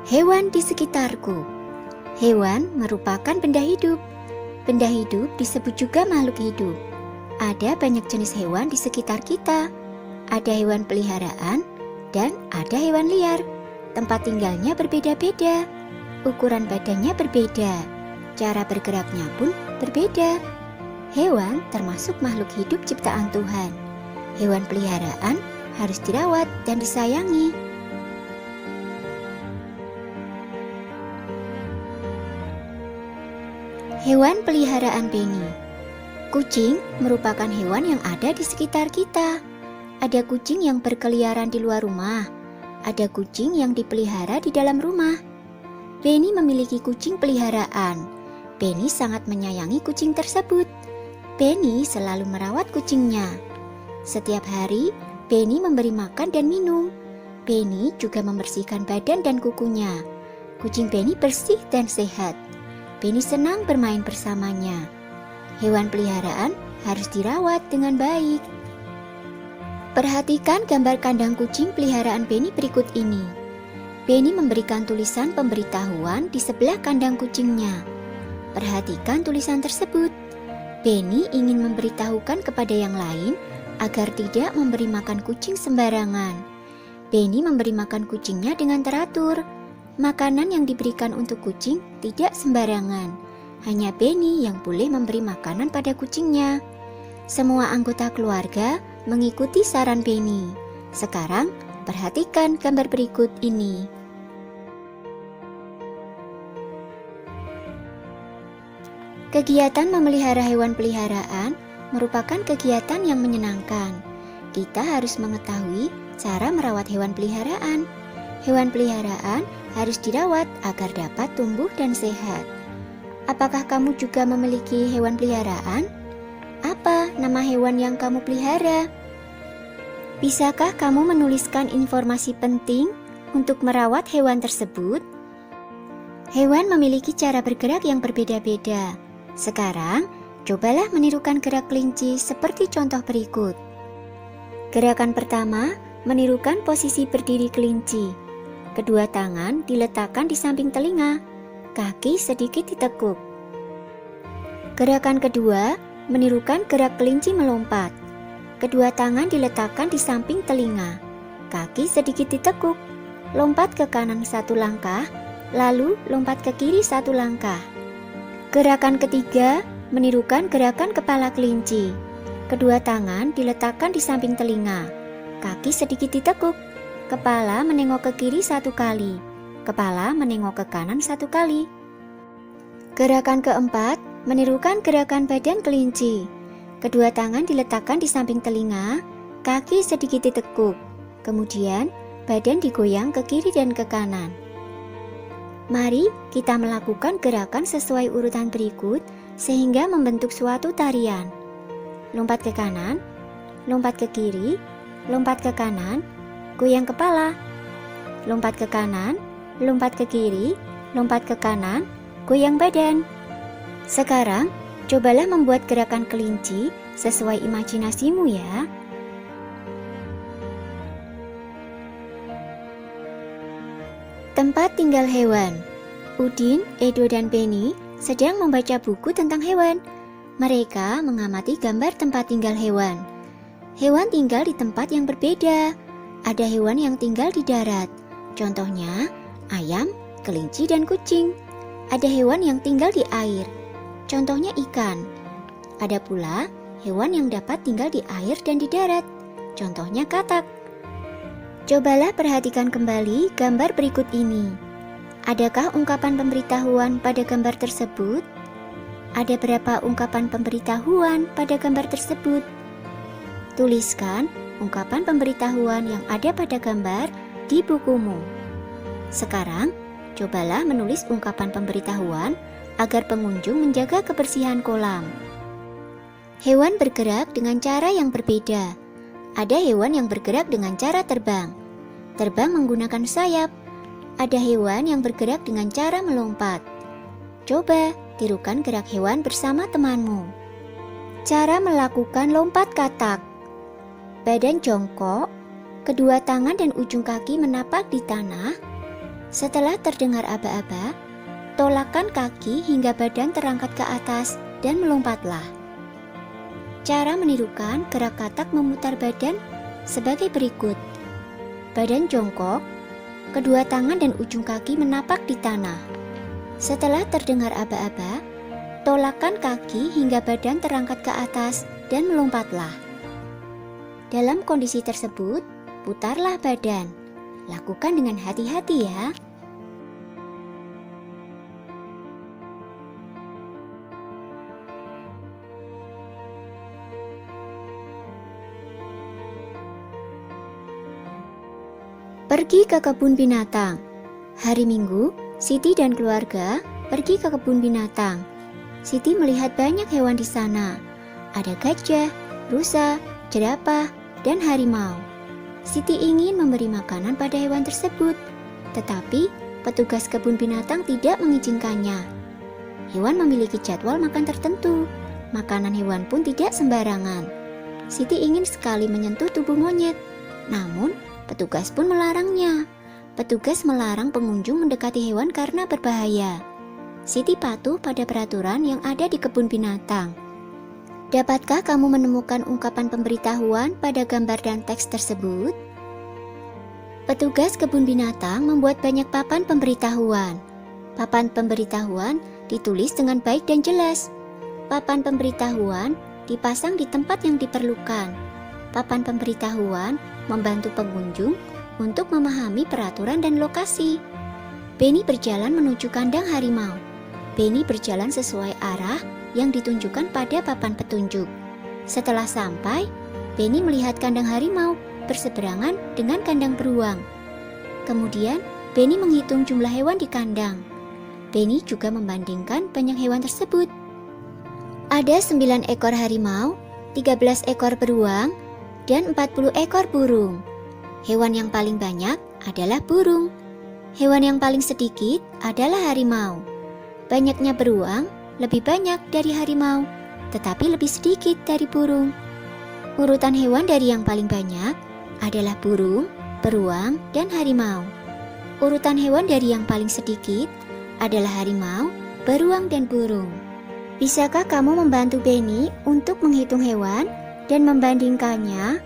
Hewan di sekitarku. Hewan merupakan benda hidup. Benda hidup disebut juga makhluk hidup. Ada banyak jenis hewan di sekitar kita. Ada hewan peliharaan dan ada hewan liar. Tempat tinggalnya berbeda-beda. Ukuran badannya berbeda. Cara bergeraknya pun berbeda. Hewan termasuk makhluk hidup ciptaan Tuhan. Hewan peliharaan harus dirawat dan disayangi. Hewan peliharaan Penny. Kucing merupakan hewan yang ada di sekitar kita. Ada kucing yang berkeliaran di luar rumah. Ada kucing yang dipelihara di dalam rumah. Penny memiliki kucing peliharaan. Penny sangat menyayangi kucing tersebut. Penny selalu merawat kucingnya. Setiap hari, Penny memberi makan dan minum. Penny juga membersihkan badan dan kukunya. Kucing Penny bersih dan sehat. Penny senang bermain bersamanya. Hewan peliharaan harus dirawat dengan baik. Perhatikan gambar kandang kucing peliharaan Penny berikut ini. Penny memberikan tulisan pemberitahuan di sebelah kandang kucingnya. Perhatikan tulisan tersebut. Penny ingin memberitahukan kepada yang lain agar tidak memberi makan kucing sembarangan. Penny memberi makan kucingnya dengan teratur. Makanan yang diberikan untuk kucing tidak sembarangan. Hanya Penny yang boleh memberi makanan pada kucingnya. Semua anggota keluarga mengikuti saran Penny. Sekarang, perhatikan gambar berikut ini. Kegiatan memelihara hewan peliharaan merupakan kegiatan yang menyenangkan. Kita harus mengetahui cara merawat hewan peliharaan. Hewan peliharaan harus dirawat agar dapat tumbuh dan sehat. Apakah kamu juga memiliki hewan peliharaan? Apa nama hewan yang kamu pelihara? Bisakah kamu menuliskan informasi penting untuk merawat hewan tersebut? Hewan memiliki cara bergerak yang berbeda-beda. Sekarang, cobalah menirukan gerak kelinci seperti contoh berikut. Gerakan pertama, menirukan posisi berdiri kelinci. Kedua tangan diletakkan di samping telinga, kaki sedikit ditekuk. Gerakan kedua, menirukan gerak kelinci melompat. Kedua tangan diletakkan di samping telinga, kaki sedikit ditekuk. Lompat ke kanan satu langkah, lalu lompat ke kiri satu langkah. Gerakan ketiga, menirukan gerakan kepala kelinci. Kedua tangan diletakkan di samping telinga, kaki sedikit ditekuk. Kepala menengok ke kiri satu kali, kepala menengok ke kanan satu kali. Gerakan keempat, menirukan gerakan badan kelinci. Kedua tangan diletakkan di samping telinga, kaki sedikit ditekuk. Kemudian, badan digoyang ke kiri dan ke kanan. Mari kita melakukan gerakan sesuai urutan berikut sehingga membentuk suatu tarian. Lompat ke kanan, lompat ke kiri, lompat ke kanan, goyang kepala, lompat ke kanan, lompat ke kiri, lompat ke kanan, goyang badan. Sekarang, cobalah membuat gerakan kelinci sesuai imajinasimu ya. Tempat tinggal hewan. Udin, Edo, dan Penny sedang membaca buku tentang hewan. Mereka mengamati gambar tempat tinggal hewan. Hewan tinggal di tempat yang berbeda. Ada hewan yang tinggal di darat, contohnya ayam, kelinci, dan kucing. Ada hewan yang tinggal di air, contohnya ikan. Ada pula hewan yang dapat tinggal di air dan di darat, contohnya katak. Cobalah perhatikan kembali gambar berikut ini. Adakah ungkapan pemberitahuan pada gambar tersebut? Ada berapa ungkapan pemberitahuan pada gambar tersebut? Tuliskan ungkapan pemberitahuan yang ada pada gambar di bukumu. Sekarang, cobalah menulis ungkapan pemberitahuan agar pengunjung menjaga kebersihan kolam. Hewan bergerak dengan cara yang berbeda. Ada hewan yang bergerak dengan cara terbang. Terbang menggunakan sayap. Ada hewan yang bergerak dengan cara melompat. Coba tirukan gerak hewan bersama temanmu. Cara melakukan lompat katak. Badan jongkok, kedua tangan dan ujung kaki menapak di tanah, Setelah terdengar aba-aba, tolakkan kaki hingga badan terangkat ke atas dan melompatlah. Cara menirukan gerak katak memutar badan sebagai berikut. Badan jongkok, kedua tangan dan ujung kaki menapak di tanah. Setelah terdengar aba-aba, tolakkan kaki hingga badan terangkat ke atas dan melompatlah. Dalam kondisi tersebut, putarlah badan. Lakukan dengan hati-hati ya. Pergi ke kebun binatang. Hari Minggu, Siti dan keluarga pergi ke kebun binatang. Siti melihat banyak hewan di sana. Ada gajah, rusa, jerapah, dan harimau. Siti ingin memberi makanan pada hewan tersebut, tetapi petugas kebun binatang tidak mengizinkannya. Hewan memiliki jadwal makan tertentu. Makanan hewan pun tidak sembarangan. Siti ingin sekali menyentuh tubuh monyet, namun petugas pun melarangnya. Petugas melarang pengunjung mendekati hewan karena berbahaya. Siti patuh pada peraturan yang ada di kebun binatang. Dapatkah kamu menemukan ungkapan pemberitahuan pada gambar dan teks tersebut? Petugas kebun binatang membuat banyak papan pemberitahuan. Papan pemberitahuan ditulis dengan baik dan jelas. Papan pemberitahuan dipasang di tempat yang diperlukan. Papan pemberitahuan membantu pengunjung untuk memahami peraturan dan lokasi. Benny berjalan menuju kandang harimau. Benny berjalan sesuai arah yang ditunjukkan pada papan petunjuk. Setelah sampai, Benny melihat kandang harimau berseberangan dengan kandang beruang. Kemudian, Benny menghitung jumlah hewan di kandang. Benny juga membandingkan banyak hewan tersebut. Ada 9 ekor harimau, 13 ekor beruang, dan 40 ekor burung. Hewan yang paling banyak adalah burung. Hewan yang paling sedikit adalah harimau. Banyaknya beruang lebih banyak dari harimau, tetapi lebih sedikit dari burung. Urutan hewan dari yang paling banyak adalah burung, beruang, dan harimau. Urutan hewan dari yang paling sedikit adalah harimau, beruang, dan burung. Bisakah kamu membantu Benny untuk menghitung hewan dan membandingkannya